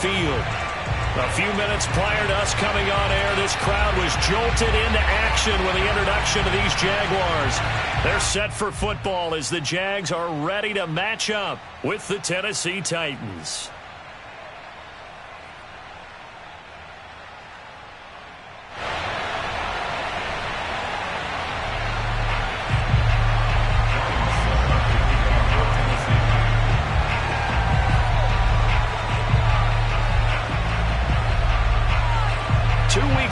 field. A few minutes prior to us coming on air, this crowd was jolted into action with the introduction of these Jaguars. They're set for football as the Jags are ready to match up with the Tennessee Titans.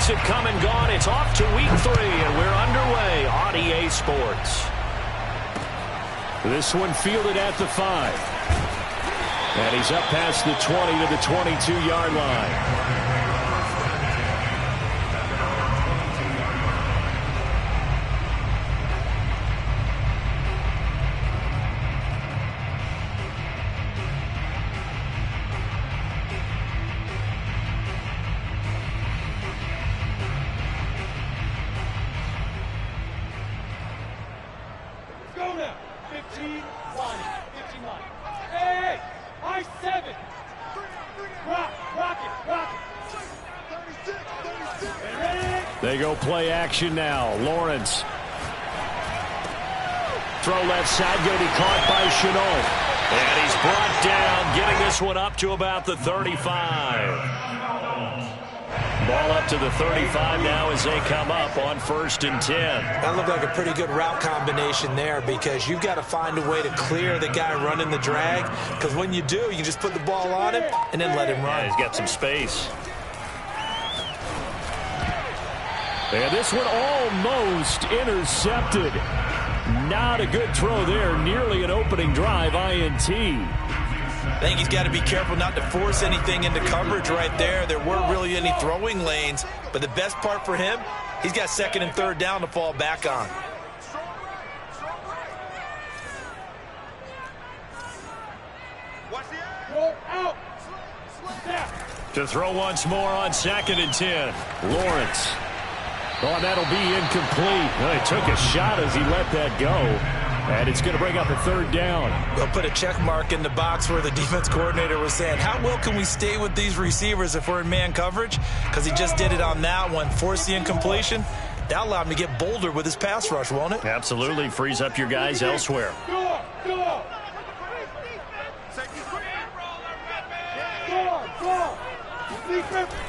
Have come and gone. It's off to week 3, and we're underway on EA Sports. This one fielded at the 5. And he's up past the 20 to the 22-yard line. They go play action now. Lawrence. Throw left side, going to be caught by Chenault. And he's brought down, getting this one up to about the 35. Ball up to the 35 now as they come up on 1st and 10. That looked like a pretty good route combination there, because you've got to find a way to clear the guy running the drag, because when you do, you just put the ball on him and then let him run. Yeah, he's got some space. And this one almost intercepted. Not a good throw there. Nearly an opening drive, INT. I think he's got to be careful not to force anything into coverage right there. There weren't really any throwing lanes, but the best part for him, he's got 2nd and 3rd down to fall back on. To throw once more on 2nd and 10. Lawrence. Oh, that'll be incomplete. Well, he took a shot as he let that go. And it's going to bring up a 3rd down. We'll put a check mark in the box where the defense coordinator was saying, how well can we stay with these receivers if we're in man coverage? Because he just did it on that one. Force the incompletion. That'll allow him to get bolder with his pass rush, won't it? Absolutely. Frees up your guys elsewhere.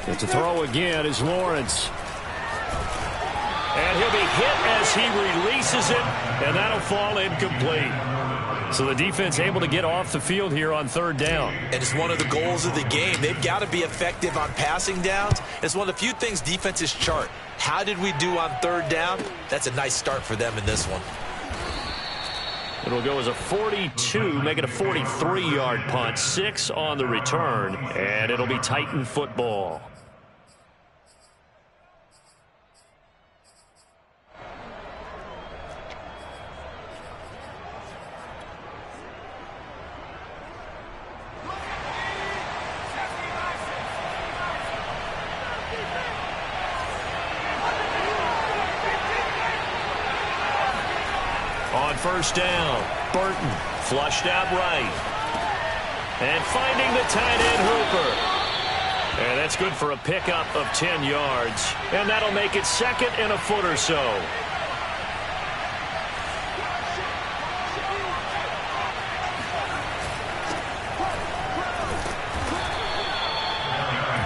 It's a throw again is Lawrence. And he'll be hit as he releases it, and that'll fall incomplete. So the defense able to get off the field here on 3rd down. And it's one of the goals of the game. They've got to be effective on passing downs. It's one of the few things defenses chart. How did we do on 3rd down? That's a nice start for them in this one. It'll go as a 42, make it a 43-yard punt. 6 on the return, and it'll be Titan football. On 1st down, Burton flushed out right. And finding the tight end Hooper. And that's good for a pickup of 10 yards. And that'll make it 2nd and a foot or so.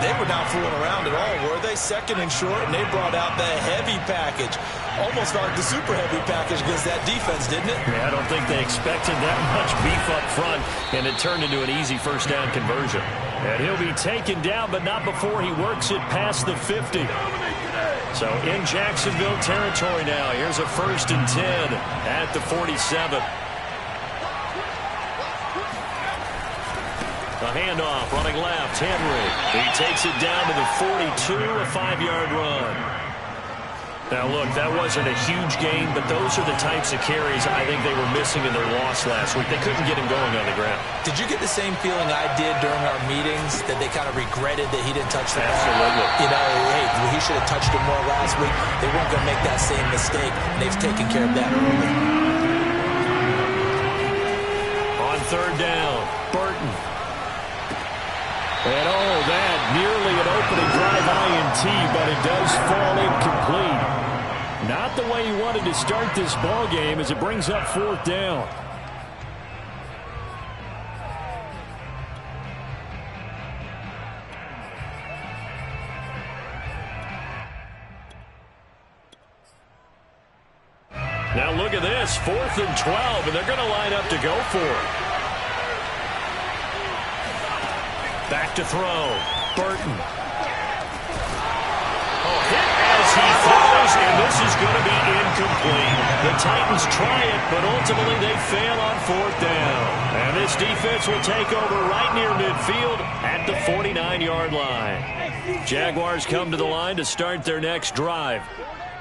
They were not fooling around at all, were they? 2nd and short, and they brought out the heavy package. Almost felt like the super heavy package against that defense, didn't it? Yeah, I don't think they expected that much beef up front, and it turned into an easy 1st down conversion. And he'll be taken down, but not before he works it past the 50. So in Jacksonville territory now. Here's a 1st and 10 at the 47. A handoff, running left, Henry. He takes it down to the 42, a 5-yard run. Now, look, that wasn't a huge gain, but those are the types of carries I think they were missing in their loss last week. They couldn't get him going on the ground. Did you get the same feeling I did during our meetings, that they kind of regretted that he didn't touch the ball? Absolutely. You know, hey, he should have touched it more last week. They weren't going to make that same mistake, and they've taken care of that early. On 3rd down, Burton. And, oh, nearly an opening drive INT, but it does fall incomplete. Not the way he wanted to start this ball game as it brings up 4th down. Now look at this, 4th and 12, and they're going to line up to go for it. Back to throw, Burton. Hit as he throws, and this is going to be incomplete. The Titans try it, but ultimately they fail on 4th down. And this defense will take over right near midfield at the 49-yard line. Jaguars come to the line to start their next drive.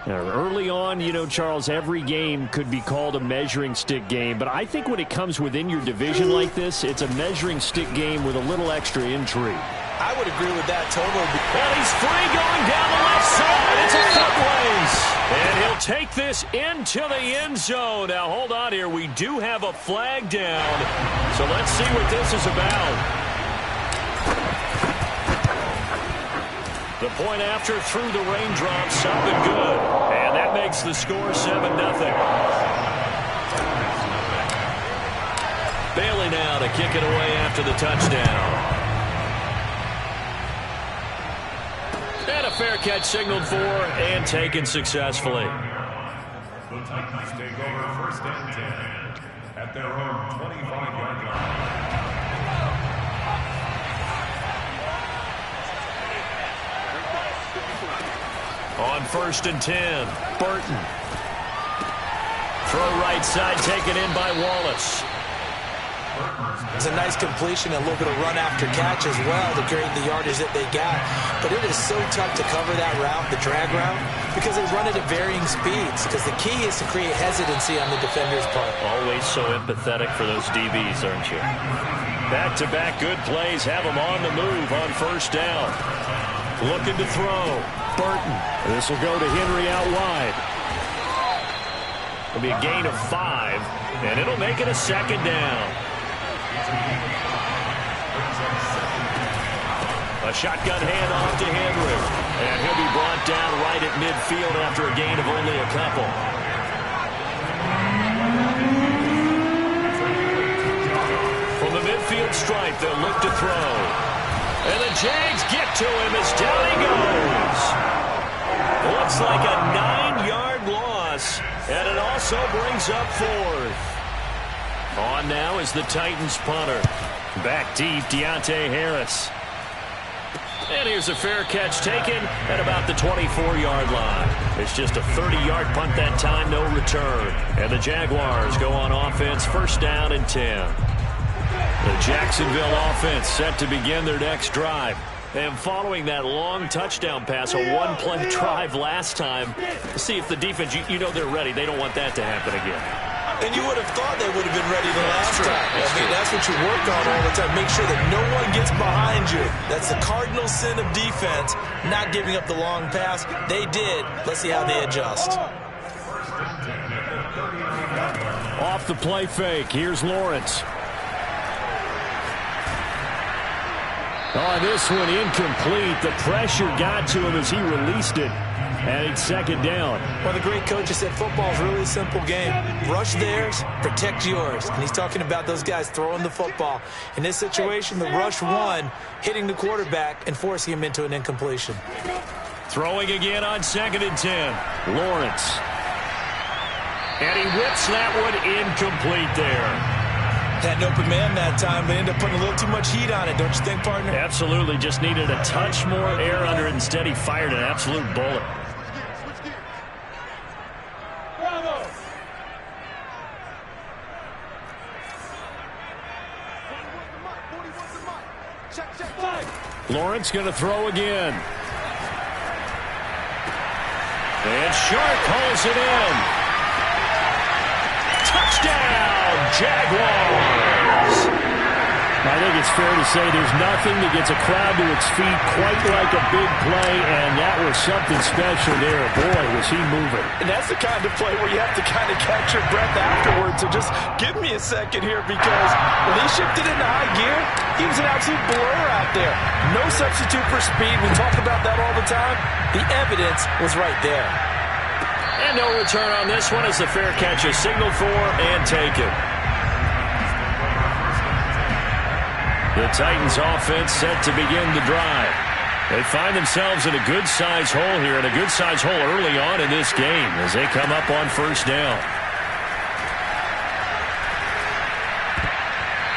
Now, early on, you know, Charles, every game could be called a measuring stick game, but I think when it comes within your division like this, it's a measuring stick game with a little extra intrigue. I would agree with that totally. Well, he's free going down the left side. It's a foot race. And he'll take this into the end zone. Now, hold on here. We do have a flag down. So let's see what this is about. The point after through the raindrops, something good. And that makes the score 7-0. Bailey now to kick it away after the touchdown. And a fair catch signaled for and taken successfully. The Titans take over 1st and 10 at their own 25-yard line. On 1st and 10, Burton. Throw right side taken in by Wallace. It's a nice completion and a little bit of run after catch as well to create the yardage that they got. But it is so tough to cover that route, the drag route, because they run it at varying speeds. Because the key is to create hesitancy on the defender's part. Always so empathetic for those DBs, aren't you? Back-to-back good plays have them on the move on 1st down. Looking to throw. Burton. This will go to Henry out wide. It'll be a gain of 5, and it'll make it a 2nd down. A shotgun handoff to Henry. And he'll be brought down right at midfield after a gain of only a couple. From the midfield stripe, they'll look to throw. And the Jags get to him as down he goes. Looks like a 9-yard loss, and it also brings up 4th. On now is the Titans punter. Back deep, Deontay Harris. And here's a fair catch taken at about the 24-yard line. It's just a 30-yard punt that time, no return. And the Jaguars go on offense, 1st down and 10. The Jacksonville offense set to begin their next drive. And following that long touchdown pass, a one-play drive last time, see if the defense, you know they're ready. They don't want that to happen again. And you would have thought they would have been ready the last time. That's what you work on all the time. Make sure that no one gets behind you. That's the cardinal sin of defense, not giving up the long pass. They did. Let's see how they adjust. Off the play fake, here's Lawrence. Oh, this one incomplete. The pressure got to him as he released it. And it's 2nd down. One of the great coaches said football is really a simple game. Rush theirs, protect yours. And he's talking about those guys throwing the football. In this situation, the rush one, hitting the quarterback and forcing him into an incompletion. Throwing again on 2nd and 10. Lawrence. And he whips that one incomplete there. Had an open man that time, but ended up putting a little too much heat on it, don't you think, partner? Absolutely. Just needed a touch more air under it. Instead, he fired an absolute bullet. Lawrence going to throw again. And Sharp pulls it in. Touchdown, Jaguars! I think it's fair to say there's nothing that gets a crowd to its feet quite like a big play, and that was something special there. Boy, was he moving. And that's the kind of play where you have to kind of catch your breath afterwards. So just give me a second here, because when he shifted into high gear, he was an absolute blur out there. No substitute for speed. We talk about that all the time. The evidence was right there. And no return on this one as the fair catch is signaled for and taken. The Titans offense set to begin the drive. They find themselves in a good-sized hole here, and a good-sized hole early on in this game as they come up on first down.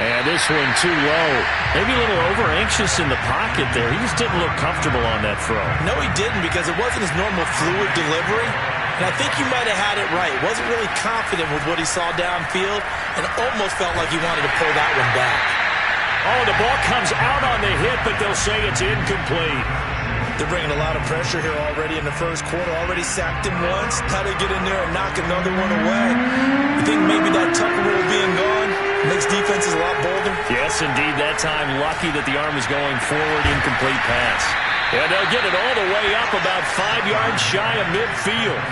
And this one too low. Maybe a little over-anxious in the pocket there. He just didn't look comfortable on that throw. No, he didn't, because it wasn't his normal fluid delivery. And I think you might have had it right. Wasn't really confident with what he saw downfield, and almost felt like he wanted to pull that one back. Oh, the ball comes out on the hit, but they'll say it's incomplete. They're bringing a lot of pressure here already in the first quarter. Already sacked him once. How to get in there and knock another one away. You think maybe that Tucker rule being gone makes defenses a lot bolder? Yes, indeed. That time, lucky that the arm is going forward. Incomplete pass. And they'll get it all the way up about 5 yards shy of midfield.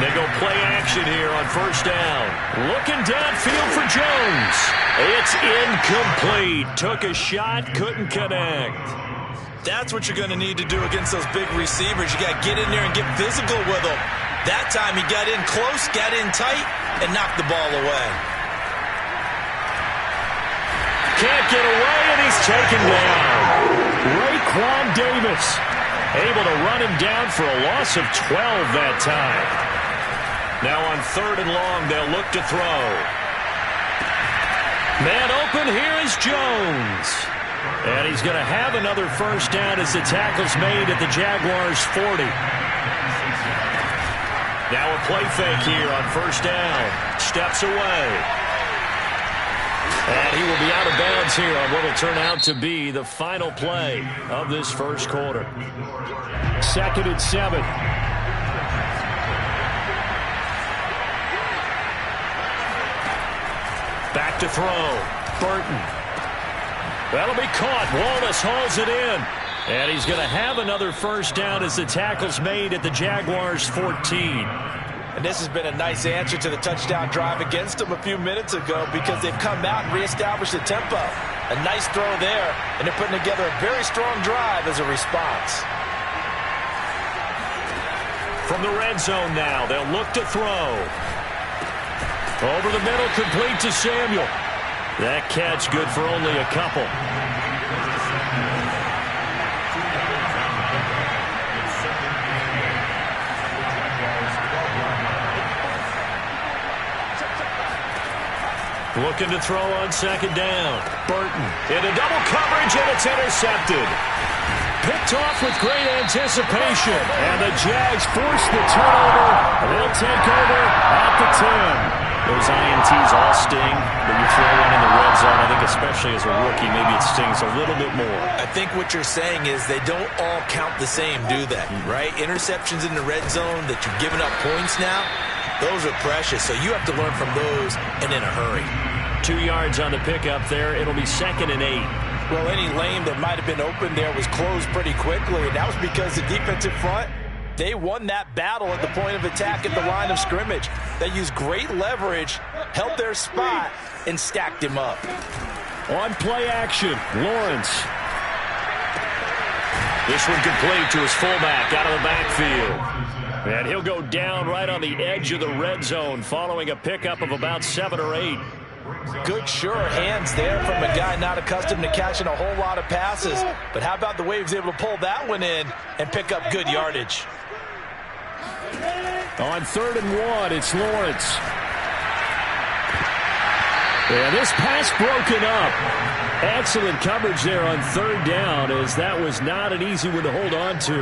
They go play action here on first down. Looking downfield for Jones. It's incomplete. Took a shot, couldn't connect. That's what you're going to need to do against those big receivers. You got to get in there and get physical with them. That time he got in close, got in tight, and knocked the ball away. Can't get away, and he's taken down. Raekwon Davis able to run him down for a loss of 12 that time. Now on third and long, they'll look to throw. Man open, here is Jones. And he's going to have another first down as the tackle's made at the Jaguars' 40. Now a play fake here on first down. Steps away. And he will be out of bounds here on what will turn out to be the final play of this first quarter. 2nd and 7. Back to throw. Burton. That'll be caught. Wallace hauls it in. And he's going to have another first down as the tackle's made at the Jaguars' 14. And this has been a nice answer to the touchdown drive against them a few minutes ago, because they've come out and reestablished the tempo. A nice throw there, and they're putting together a very strong drive as a response. From the red zone now, they'll look to throw. Over the middle, complete to Samuel. That catch good for only a couple. Looking to throw on second down. Burton into double coverage, and it's intercepted. Picked off with great anticipation. And the Jags force the turnover. They'll take over at the 10. Those INTs all sting, but you throw one in the red zone, I think especially as a rookie, maybe it stings a little bit more. I think what you're saying is they don't all count the same, do they? Right? Interceptions in the red zone that you're giving up points now, those are precious. So you have to learn from those and in a hurry. 2 yards on the pickup there. It'll be 2nd and 8. Well, any lane that might have been open there was closed pretty quickly, and that was because the defensive front, they won that battle at the point of attack at the line of scrimmage. They used great leverage, held their spot, and stacked him up. On play action, Lawrence. This one complete to his fullback out of the backfield. And he'll go down right on the edge of the red zone following a pickup of about 7 or 8. Good, sure hands there from a guy not accustomed to catching a whole lot of passes. But how about the way he was able to pull that one in and pick up good yardage? On 3rd and 1, it's Lawrence. And this pass broken up. Excellent coverage there on 3rd down, as that was not an easy one to hold on to.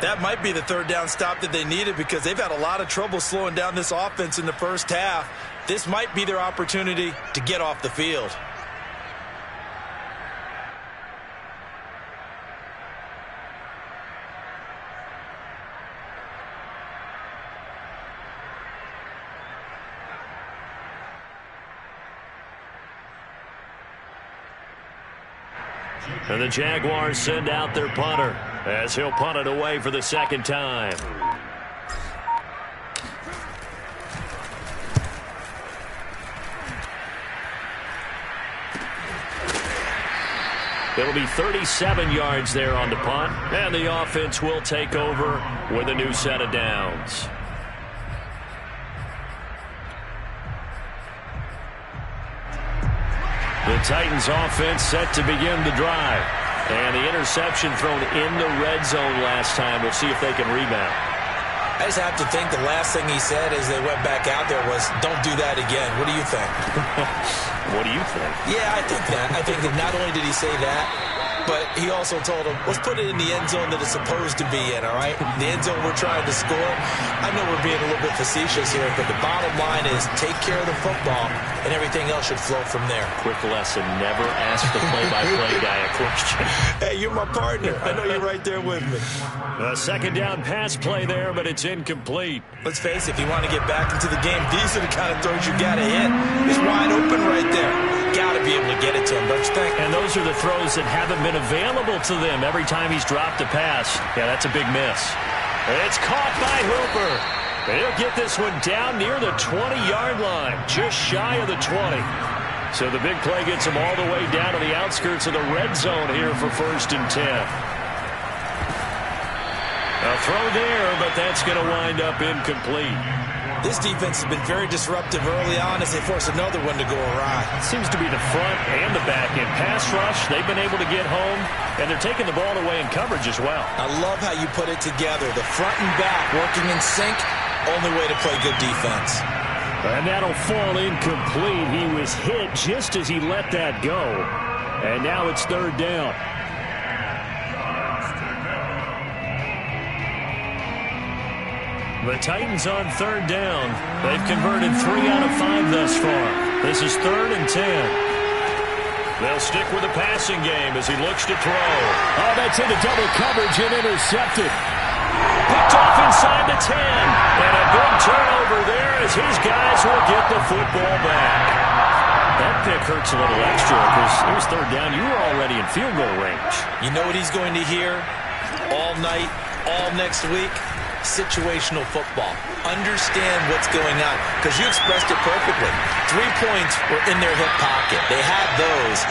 That might be the 3rd down stop that they needed, because they've had a lot of trouble slowing down this offense in the first half. This might be their opportunity to get off the field. And the Jaguars send out their punter as he'll punt it away for the second time. It'll be 37 yards there on the punt, and the offense will take over with a new set of downs. The Titans offense set to begin the drive. And the interception thrown in the red zone last time. We'll see if they can rebound. I just have to think the last thing he said as they went back out there was, don't do that again. What do you think? What do you think? Yeah, I think that. I think that not only did he say that, but he also told him, let's put it in the end zone that it's supposed to be in, all right? The end zone we're trying to score. I know we're being a little bit facetious here, but the bottom line is take care of the football, and everything else should flow from there. Quick lesson, never ask the play-by-play guy a question. Hey, you're my partner. I know you're right there with me. A second down pass play there, but it's incomplete. Let's face it, if you want to get back into the game, these are the kind of throws you got to hit. He's wide open right there. Got to be able to get it to him, don't you think? And those are the throws that haven't been available to them every time he's dropped a pass. Yeah, that's a big miss. It's caught by Hooper. He'll get this one down near the 20-yard line, just shy of the 20. So the big play gets him all the way down to the outskirts of the red zone here for 1st and 10. A throw there, but that's going to wind up incomplete. This defense has been very disruptive early on as they force another one to go awry. It seems to be the front and the back end. Pass rush, they've been able to get home, and they're taking the ball away in coverage as well. I love how you put it together. The front and back working in sync, only way to play good defense. And that'll fall incomplete. He was hit just as he let that go. And now it's 3rd down. The Titans on 3rd down. They've converted 3 out of 5 thus far. This is 3rd and 10. They'll stick with the passing game as he looks to throw. Oh, that's into double coverage and intercepted. Picked off inside the 10. And a big turnover there as his guys will get the football back. That pick hurts a little extra because it was 3rd down. You were already in field goal range. You know what he's going to hear all night, all next week? Situational football. Understand what's going on, because you expressed it perfectly. 3 points were in their hip pocket. They had those.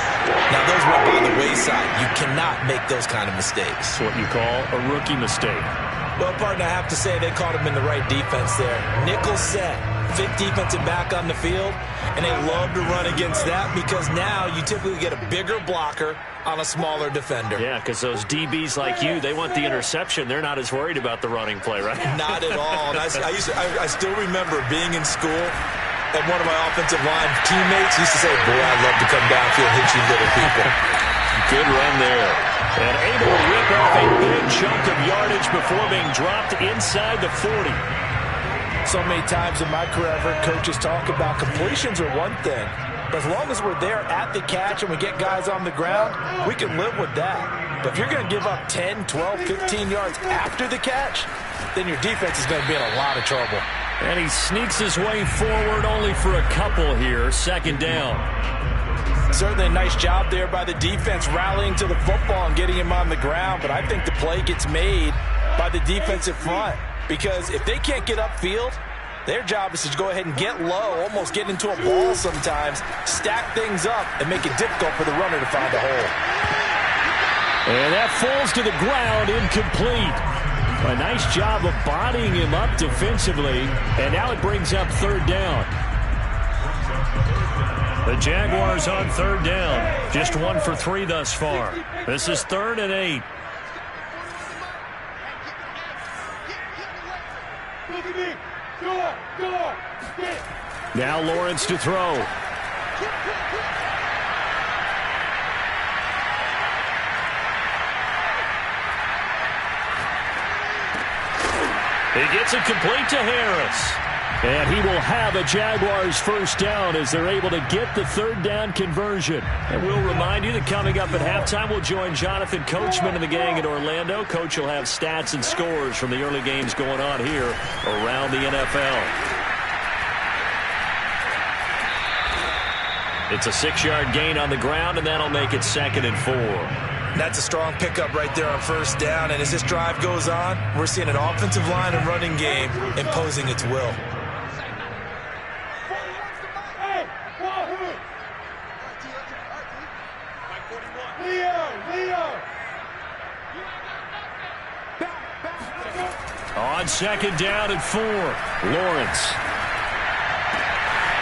Now those went by the wayside. You cannot make those kind of mistakes. That's what you call a rookie mistake. Well, partner, I have to say they caught him in the right defense there. Nickel set, 5th defensive back on the field, and they love to run against that because now you typically get a bigger blocker on a smaller defender. Yeah, because those DBs like you, they want the interception. They're not as worried about the running play, right? Not at all. And I still remember being in school, and one of my offensive line teammates used to say, boy, I'd love to come downfield and hit you little people. Good run there. And able to rip off a big chunk of yardage before being dropped inside the 40. So many times in my career, I've heard coaches talk about completions are one thing. But as long as we're there at the catch and we get guys on the ground, we can live with that. But if you're going to give up 10, 12, 15 yards after the catch, then your defense is going to be in a lot of trouble. And he sneaks his way forward only for a couple here. 2nd down. Certainly a nice job there by the defense rallying to the football and getting him on the ground. But I think the play gets made by the defensive front. Because if they can't get upfield, their job is to go ahead and get low, almost get into a ball sometimes, stack things up, and make it difficult for the runner to find a hole. And that falls to the ground, incomplete. A nice job of bodying him up defensively, and now it brings up 3rd down. The Jaguars on 3rd down, just 1 for 3 thus far. This is 3rd and 8. Now Lawrence to throw. He gets it complete to Harris. And he will have a Jaguars 1st down as they're able to get the 3rd down conversion. And we'll remind you that coming up at halftime, we'll join Jonathan Coachman and the gang in Orlando. Coach will have stats and scores from the early games going on here around the NFL. It's a 6-yard gain on the ground, and that'll make it 2nd and 4. That's a strong pickup right there on first down. And as this drive goes on, we're seeing an offensive line and running game imposing its will. On 2nd down and 4, Lawrence.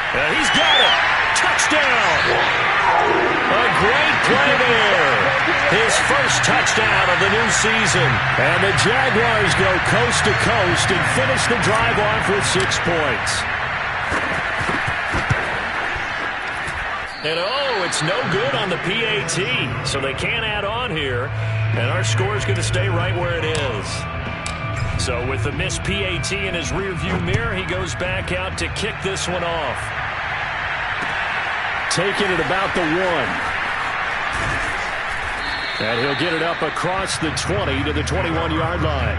He's got it. Touchdown. A great play there. His first touchdown of the new season. And the Jaguars go coast to coast and finish the drive off with 6 points. And it's no good on the PAT. So they can't add on here. And our score is going to stay right where it is. So with the missed PAT in his rearview mirror, he goes back out to kick this one off. Taking it about the 1. And he'll get it up across the 20 to the 21-yard line.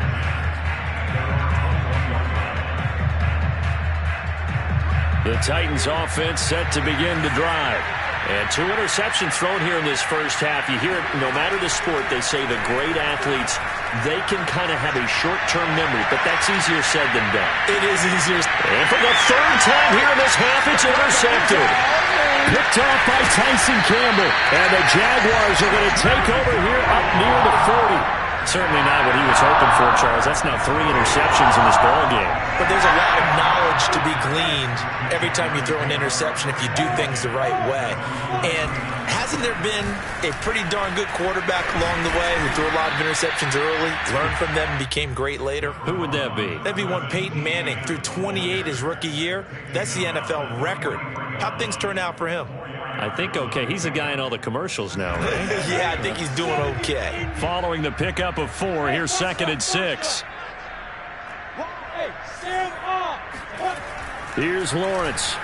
The Titans offense set to begin the drive. And 2 interceptions thrown here in this first half. You hear it, no matter the sport, they say the great athletes, they can kind of have a short-term memory, but that's easier said than done. It is easier. And for the 3rd time here in this half, it's intercepted. Picked off by Tyson Campbell. And the Jaguars are going to take over here up near the 40. Certainly not what he was hoping for, Charles. That's now 3 interceptions in this ballgame. But there's a lot of knowledge to be gleaned every time you throw an interception if you do things the right way. And hasn't there been a pretty darn good quarterback along the way who threw a lot of interceptions early, learned from them, and became great later? Who would that be? That'd be one Peyton Manning. Threw 28 his rookie year. That's the NFL record. How'd things turn out for him? I think okay. He's a guy in all the commercials now, right? Yeah, I think he's doing okay. Following the pickup of 4, here's 2nd and 6. Here's Lawrence.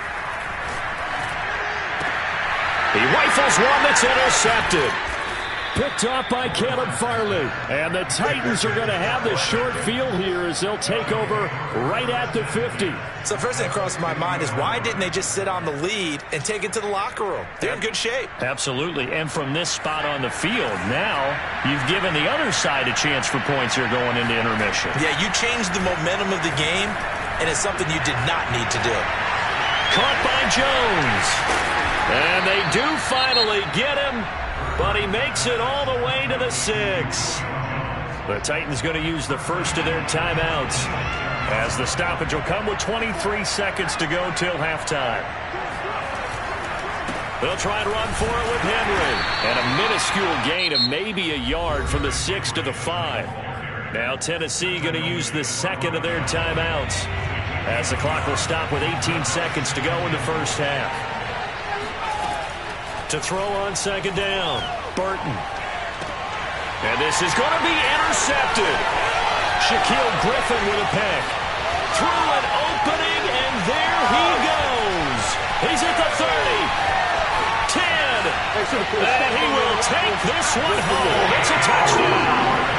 He rifles one that's intercepted. Picked off by Caleb Farley. And the Titans are going to have the short field here as they'll take over right at the 50. So the first thing that crossed my mind is why didn't they just sit on the lead and take it to the locker room? They're in good shape. Absolutely. And from this spot on the field, now you've given the other side a chance for points here going into intermission. Yeah, you changed the momentum of the game, and it's something you did not need to do. Caught by Jones. And they do finally get him, but he makes it all the way to the 6. The Titans going to use the first of their timeouts as the stoppage will come with 23 seconds to go till halftime. They'll try and run for it with Henry. And a minuscule gain of maybe a yard from the 6 to the 5. Now Tennessee going to use the second of their timeouts as the clock will stop with 18 seconds to go in the first half. To throw on 2nd down, Burton. And this is going to be intercepted. Shaquille Griffin with a pick. Through an opening, and there he goes. He's at the 30. 10. And he will take this one home. It's a touchdown.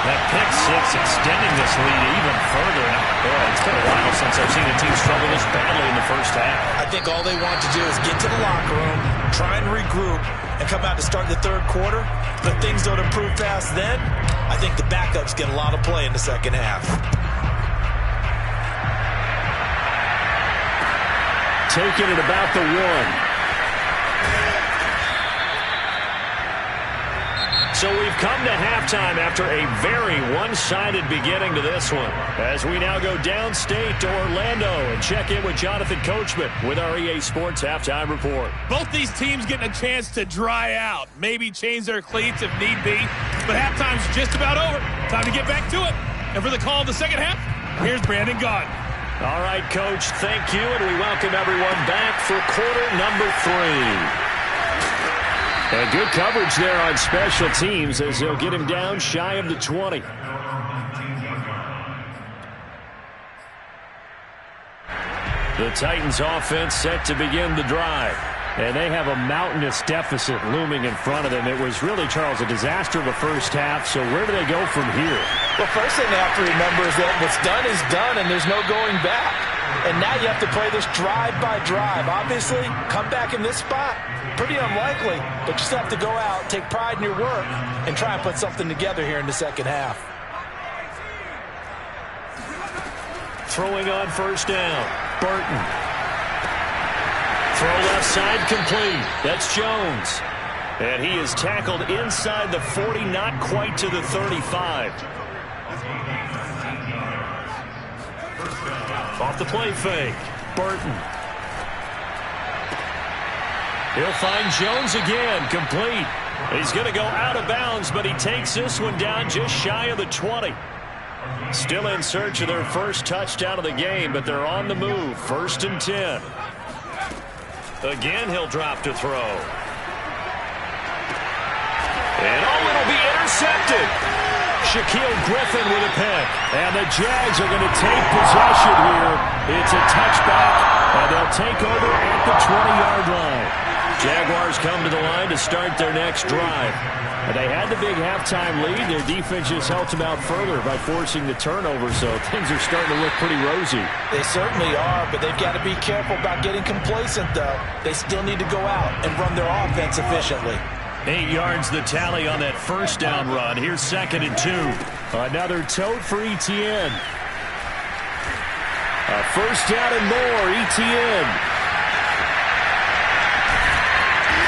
That pick 6 extending this lead even further. It's been a while since I've seen a team struggle this badly in the first half. I think all they want to do is get to the locker room, try and regroup, and come out to start the 3rd quarter. But things don't improve fast then. I think the backups get a lot of play in the second half. Taking it about the 1. So we've come to halftime after a very one-sided beginning to this one. As we now go downstate to Orlando and check in with Jonathan Coachman with our EA Sports Halftime Report. Both these teams getting a chance to dry out, maybe change their cleats if need be. But halftime's just about over. Time to get back to it. And for the call of the second half, here's Brandon Gaudin. All right, Coach, thank you, and we welcome everyone back for quarter number 3. And good coverage there on special teams as they'll get him down shy of the 20. The Titans offense set to begin the drive. And they have a mountainous deficit looming in front of them. It was really, Charles, a disaster of a first half. So where do they go from here? Well, first thing they have to remember is that what's done is done, and there's no going back. And now you have to play this drive by drive. Obviously, come back in this spot, pretty unlikely, but you still have to go out, take pride in your work, and try and put something together here in the second half. Throwing on first down, Burton. Throw left side complete. That's Jones. And he is tackled inside the 40, not quite to the 35. Off the play fake, Burton. He'll find Jones again, complete. He's going to go out of bounds, but he takes this one down just shy of the 20. Still in search of their first touchdown of the game, but they're on the move. 1st and 10. Again, he'll drop to throw. And it'll be intercepted. Shaquille Griffin with a pick. And the Jags are going to take possession here. It's a touchback, and they'll take over at the 20-yard line. Jaguars come to the line to start their next drive. And they had the big halftime lead. Their defense just helped them out further by forcing the turnover, so things are starting to look pretty rosy. They certainly are, but they've got to be careful about getting complacent, though. They still need to go out and run their offense efficiently. 8 yards the tally on that first down run. Here's 2nd and 2. Another tote for Etienne. A first down and more, Etienne.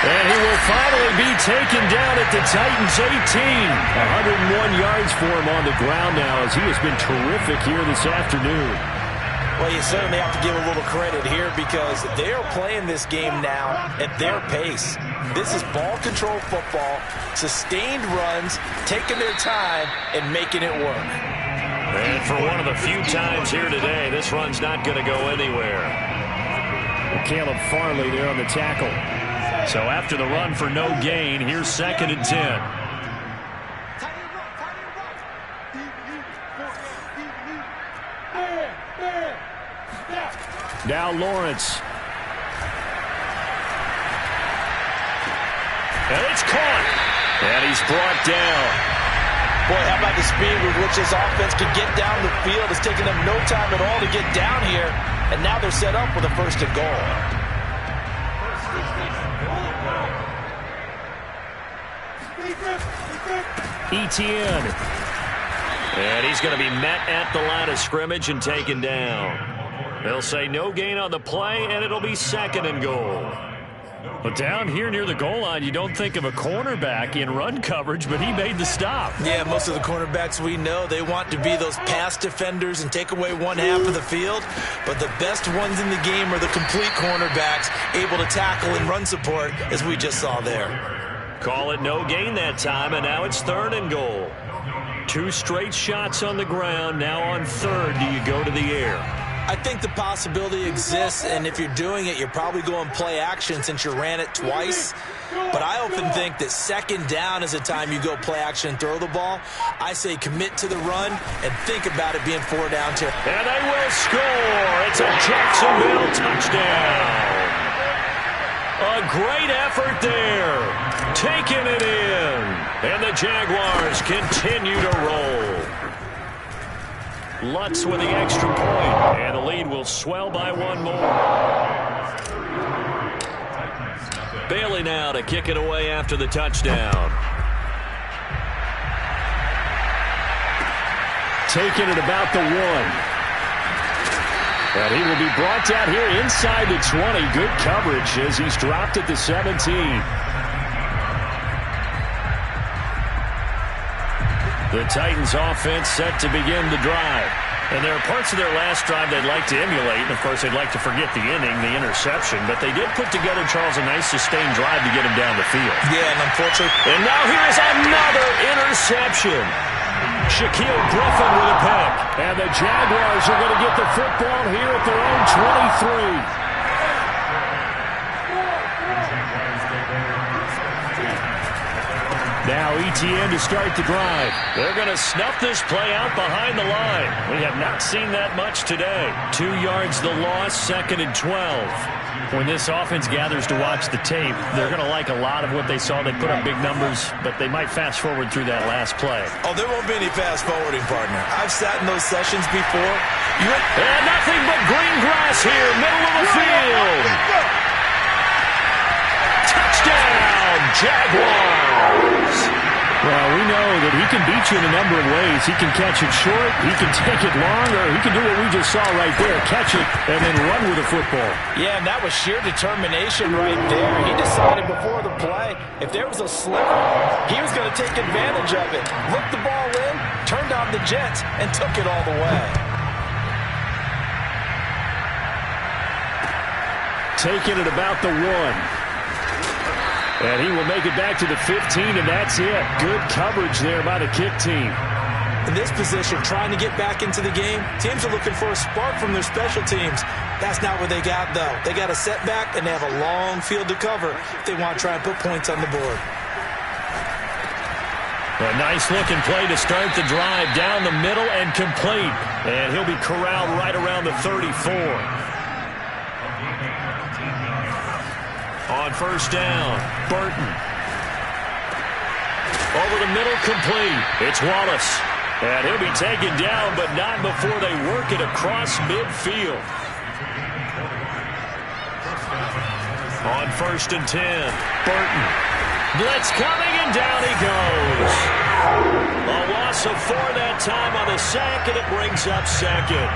And he will finally be taken down at the Titans' 18. 101 yards for him on the ground now, as he has been terrific here this afternoon. Well, you certainly have to give a little credit here because they are playing this game now at their pace. This is ball control football, sustained runs, taking their time, and making it work. And for one of the few times here today, this run's not going to go anywhere. Caleb Farley there on the tackle. So after the run for no gain, here's 2nd and 10. Now Lawrence. And it's caught. And he's brought down. Boy, how about the speed with which this offense can get down the field? It's taken them no time at all to get down here. And now they're set up with a 1st and goal. Etienne. And he's going to be met at the line of scrimmage and taken down. They'll say no gain on the play, and it'll be 2nd and goal. But down here near the goal line, you don't think of a cornerback in run coverage, but he made the stop. Yeah, most of the cornerbacks we know, they want to be those pass defenders and take away one half of the field. But the best ones in the game are the complete cornerbacks, able to tackle and run support, as we just saw there. Call it no gain that time, and now it's 3rd and goal. 2 straight shots on the ground. Now on 3rd, do you go to the air? I think the possibility exists, and if you're doing it, you're probably going play action since you ran it twice. But I often think that 2nd down is the time you go play action and throw the ball. I say commit to the run and think about it being 4 down to. And they will score. It's a Jacksonville touchdown. A great effort there. Taking it in. And the Jaguars continue to roll. Lutz with the extra point, and the lead will swell by 1 more. Bailey now to kick it away after the touchdown. Taking it about the 1. And he will be brought down here inside the 20. Good coverage as he's dropped at the 17. The Titans offense set to begin the drive. And there are parts of their last drive they'd like to emulate. And, of course, they'd like to forget the inning, the interception. But they did put together, Charles, a nice sustained drive to get him down the field. Yeah, and unfortunately. And now here's another interception. Shaquille Griffin with a pick. And the Jaguars are going to get the football here at their own 23. Now Etienne to start the drive. They're going to snuff this play out behind the line. We have not seen that much today. 2 yards the loss, 2nd and 12. When this offense gathers to watch the tape, they're going to like a lot of what they saw. They put up big numbers, but they might fast forward through that last play. Oh, there won't be any fast forwarding, partner. I've sat in those sessions before. And nothing but green grass here, middle of the field. Touchdown, Jaguars. Well, we know that he can beat you in a number of ways. He can catch it short, he can take it long, or he can do what we just saw right there, catch it and then run with the football. Yeah, and that was sheer determination right there. He decided before the play, if there was a sliver, he was going to take advantage of it. Looked the ball in, turned on the jets, and took it all the way. Taking it about the 1. And he will make it back to the 15, and that's it. Good coverage there by the kick team. In this position, trying to get back into the game, teams are looking for a spark from their special teams. That's not what they got, though. They got a setback, and they have a long field to cover if they want to try and put points on the board. A nice-looking play to start the drive down the middle and complete. And he'll be corralled right around the 34. On first down, Burton. Over the middle, complete. It's Wallace. And he'll be taken down, but not before they work it across midfield. On first and 10, Burton. Blitz coming, and down he goes. A loss of 4 that time on the sack, and it brings up 2nd.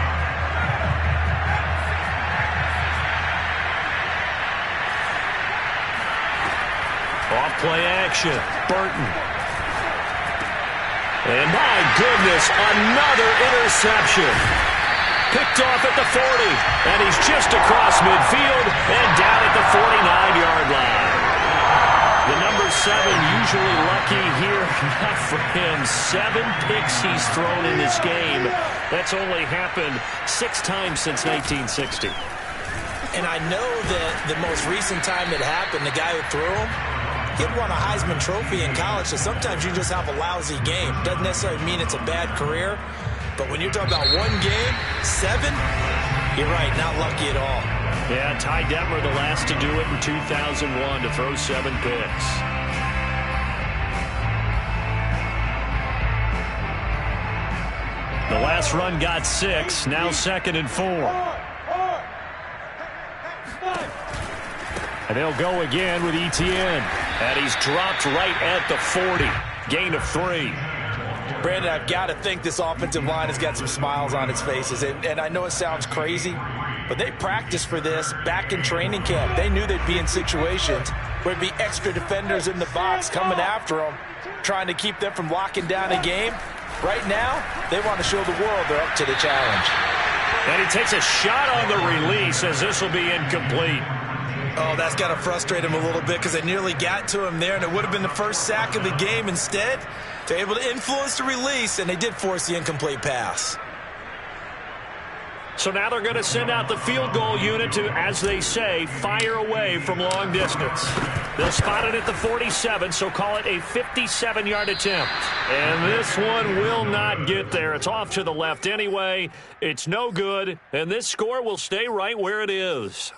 Off play action, Burton. And my goodness, another interception. Picked off at the 40, and he's just across midfield and down at the 49-yard line. The number 7 usually lucky here, not for him. 7 picks he's thrown in this game. That's only happened 6 times since 1960. And I know that the most recent time it happened, the guy who threw him, he had won a Heisman Trophy in college, so sometimes you just have a lousy game. Doesn't necessarily mean it's a bad career, but when you're talking about 1 game, 7, you're right, not lucky at all. Yeah, Ty Detmer the last to do it in 2001 to throw 7 picks. The last run got 6, now 2nd and 4. And they'll go again with Etienne. And he's dropped right at the 40. Gain of 3. Brandon, I've got to think this offensive line has got some smiles on its faces. And I know it sounds crazy, but they practiced for this back in training camp. They knew they'd be in situations where there'd be extra defenders in the box coming after them, trying to keep them from locking down a game. Right now, they want to show the world they're up to the challenge. And he takes a shot on the release as this will be incomplete. Oh, that's got to frustrate him a little bit because they nearly got to him there, and it would have been the first sack of the game. Instead, they're able to influence the release, and they did force the incomplete pass. So now they're going to send out the field goal unit to, as they say, fire away from long distance. They'll spot it at the 47, so call it a 57-yard attempt. And this one will not get there. It's off to the left anyway. It's no good, and this score will stay right where it is.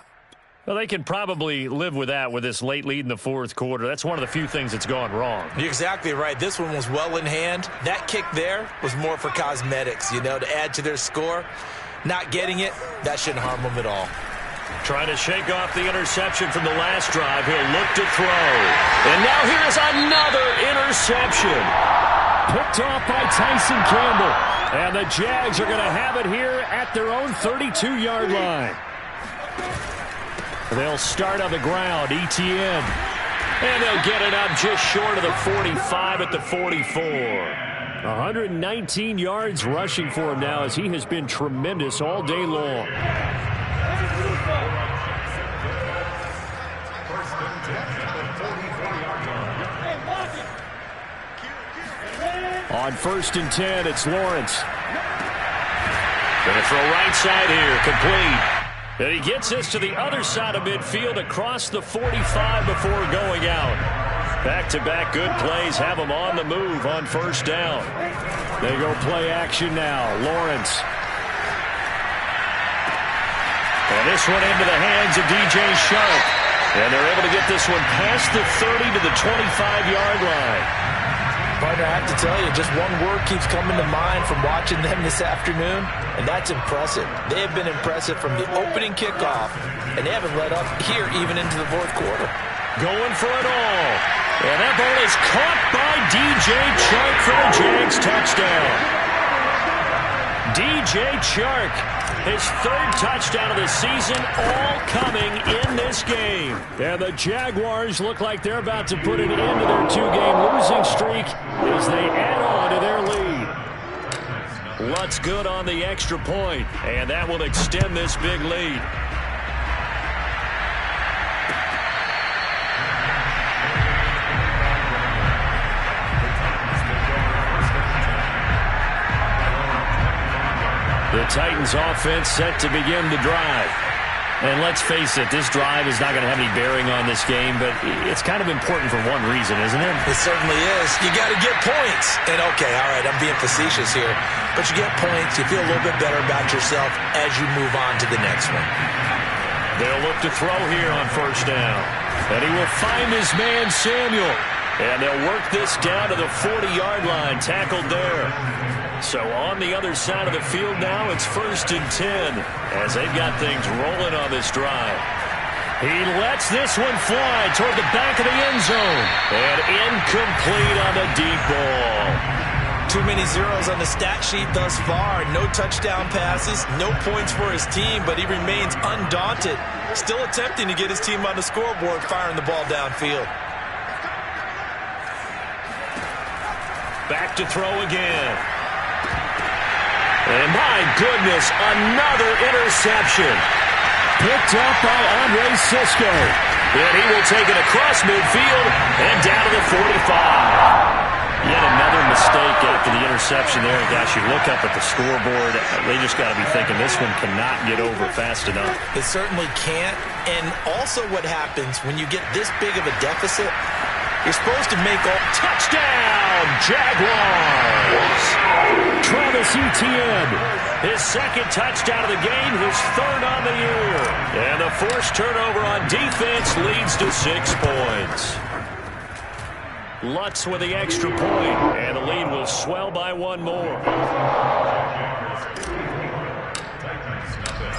Well, they can probably live with that with this late lead in the 4th quarter. That's one of the few things that's gone wrong. You're exactly right. This one was well in hand. That kick there was more for cosmetics, you know, to add to their score. Not getting it, that shouldn't harm them at all. Trying to shake off the interception from the last drive. He'll look to throw. And now here's another interception. Picked off by Tyson Campbell. And the Jags are going to have it here at their own 32-yard line. They'll start on the ground, Etienne. And they'll get it up just short of the 45 at the 44. 119 yards rushing for him now as he has been tremendous all day long. On first and 10, it's Lawrence. Going to throw right side here, complete. And he gets this to the other side of midfield across the 45 before going out. Back-to-back good plays have them on the move on first down. They go play action now. Lawrence. And this one into the hands of DJ Shark. And they're able to get this one past the 30 to the 25-yard line. Partner, I have to tell you, just one word keeps coming to mind from watching them this afternoon, and that's impressive. They have been impressive from the opening kickoff, and they haven't let up here even into the fourth quarter. Going for it all. And that ball is caught by DJ Chark for the Jags touchdown. DJ Chark, his third touchdown of the season, all coming in this game. And the Jaguars look like they're about to put an end to their two-game losing streak as they add on to their lead. Lutz good on the extra point, and that will extend this big lead. The Titans offense set to begin the drive. And let's face it, this drive is not going to have any bearing on this game, but it's kind of important for one reason, isn't it? It certainly is. You got to get points. And okay, all right, I'm being facetious here, but you get points, you feel a little bit better about yourself as you move on to the next one. They'll look to throw here on first down. And he will find his man, Samuel. And they'll work this down to the 40-yard line, tackled there. So on the other side of the field now, it's 1st and 10 as they've got things rolling on this drive. He lets this one fly toward the back of the end zone. And incomplete on the deep ball. Too many zeros on the stat sheet thus far. No touchdown passes, no points for his team, but he remains undaunted. Still attempting to get his team on the scoreboard, firing the ball downfield. Back to throw again. And my goodness, another interception. Picked up by Andre Sisco. And he will take it across midfield and down to the 45. Yet another mistake after the interception there. Gosh, you look up at the scoreboard, they just got to be thinking this one cannot get over fast enough. It certainly can't. And also what happens when you get this big of a deficit, you're supposed to make all... Touchdown, Jaguars! Travis Etienne, his second touchdown of the game, his third on the year. And the forced turnover on defense leads to 6 points. Lutz with the extra point, and the lead will swell by one more.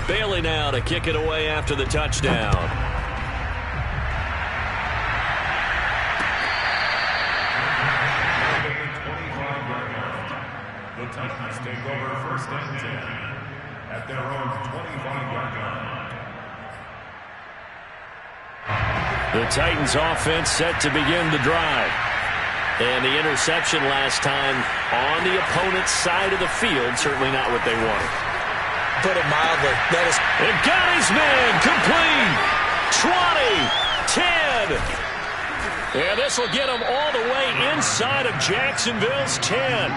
Bailey now to kick it away after the touchdown. Titans take over 1st and 10 at their own 25-yard line. The Titans offense set to begin the drive. And the interception last time on the opponent's side of the field, certainly not what they wanted. Put it mildly. That is... It got his man complete. 20, 10. And this will get him all the way inside of Jacksonville's 10.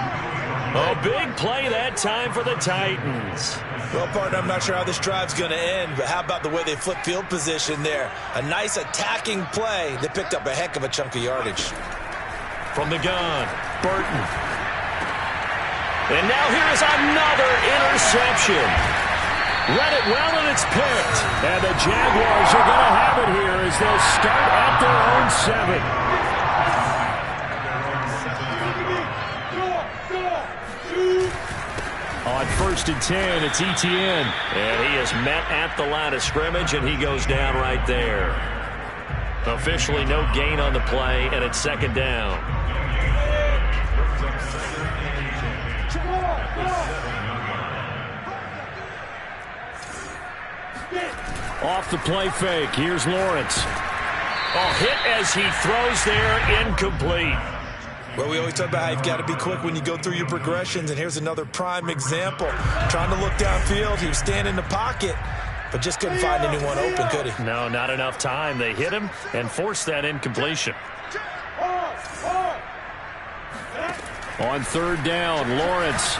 A big play that time for the Titans. Well, partner, I'm not sure how this drive's going to end, but how about the way they flip field position there? A nice attacking play. They picked up a heck of a chunk of yardage. From the gun, Burton. And now here is another interception. Read it well, and it's picked. And the Jaguars are going to have it here as they'll start at their own 7. On 1st and 10, it's Etienne. And he is met at the line of scrimmage, and he goes down right there. Officially no gain on the play, and it's 2nd down. Off the play fake, here's Lawrence. Oh, hit as he throws there, incomplete. Well, we always talk about how you've got to be quick when you go through your progressions, and here's another prime example. Trying to look downfield, he was standing in the pocket, but just couldn't find anyone open, could he? No, not enough time. They hit him and forced that incompletion. On 3rd down, Lawrence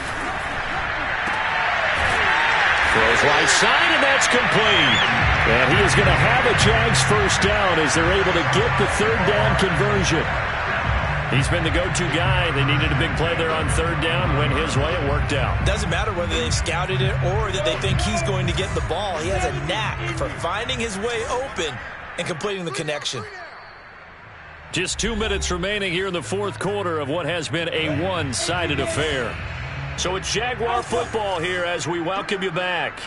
Throws right side, and that's complete. And he is going to have a Jags first down as they're able to get the third down conversion. He's been the go-to guy. They needed a big play there on third down. Went his way. It worked out. Doesn't matter whether they've scouted it or that they think he's going to get the ball. He has a knack for finding his way open and completing the connection. Just 2 minutes remaining here in the fourth quarter of what has been a one-sided affair. So it's Jaguar football here as we welcome you back.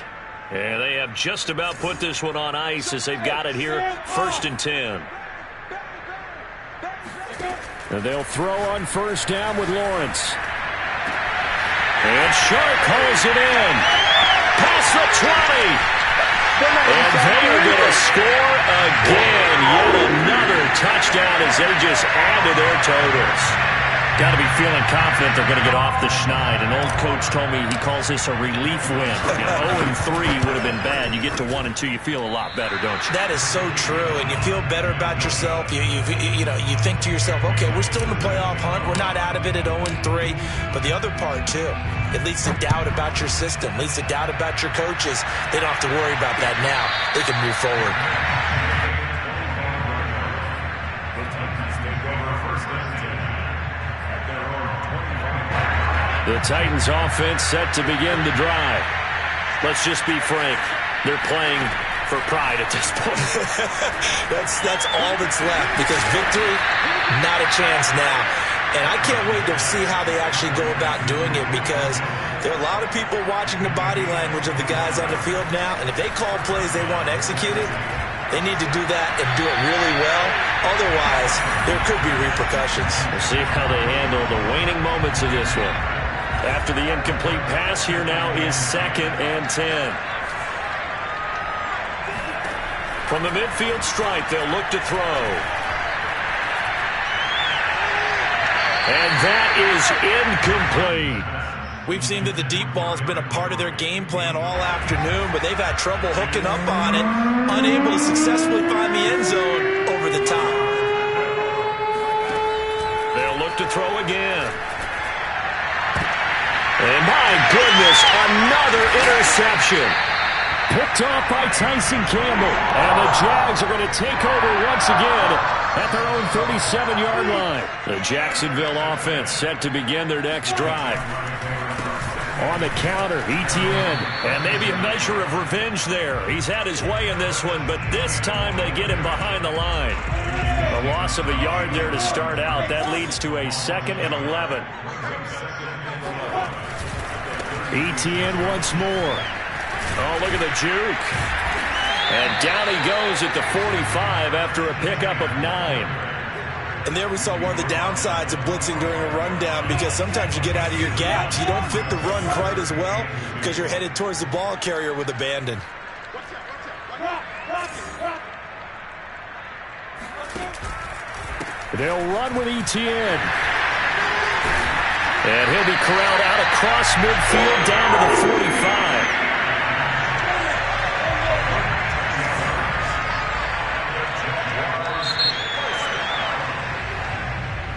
And they have just about put this one on ice as they've got it here, 1st and 10. And they'll throw on first down with Lawrence. And Shark holds it in. Past the 20. And they are going to score again. Yet another touchdown as they just add to their totals. Got to be feeling confident they're going to get off the schneid. An old coach told me he calls this a relief win. 0-3 would have been bad. You get to 1-2, you feel a lot better, don't you? That is so true, and you feel better about yourself. You think to yourself, okay, we're still in the playoff hunt. We're not out of it at 0-3. But the other part, too, it leads to doubt about your system, leads to doubt about your coaches. They don't have to worry about that now. They can move forward. The Titans offense set to begin the drive. Let's just be frank. They're playing for pride at this point. That's all that's left because victory, not a chance now. And I can't wait to see how they actually go about doing it because there are a lot of people watching the body language of the guys on the field now. And if they call plays they want executed, they need to do that and do it really well. Otherwise, there could be repercussions. We'll see how they handle the waning moments of this one. After the incomplete pass, here now is 2nd and 10. From the midfield stripe, they'll look to throw. And that is incomplete. We've seen that the deep ball has been a part of their game plan all afternoon, but they've had trouble hooking up on it, unable to successfully find the end zone over the top. They'll look to throw again. And my goodness, another interception. Picked off by Tyson Campbell. And the Jags are going to take over once again at their own 37-yard line. The Jacksonville offense set to begin their next drive. On the counter, Etienne. And maybe a measure of revenge there. He's had his way in this one, but this time they get him behind the line. A loss of a yard there to start out. That leads to a 2nd and 11. Etienne once more. Oh, look at the juke. And down he goes at the 45 after a pickup of 9. And there we saw one of the downsides of blitzing during a rundown because sometimes you get out of your gaps. You don't fit the run quite as well because you're headed towards the ball carrier with abandon. They'll run with Etienne. And he'll be corralled out across midfield down to the 45.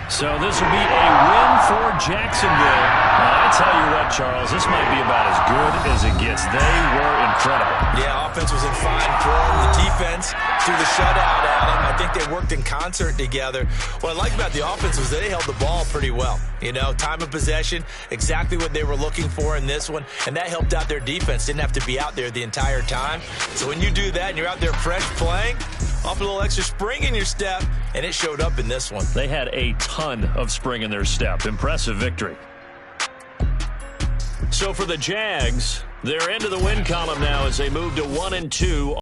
So this will be a win for Jacksonville. Now, I tell you what, Charles, this might be about as good as it gets. They were incredible. Yeah, offense was in fine form. The defense threw the shutout at them. I think they worked in concert together. What I like about the offense was they held the ball pretty well. You know, time of possession, exactly what they were looking for in this one, and that helped out their defense. Didn't have to be out there the entire time. So when you do that and you're out there fresh playing, off a little extra spring in your step, and it showed up in this one. They had a ton of spring in their step. Impressive victory. So for the Jags, they're into the win column now as they move to 1-2.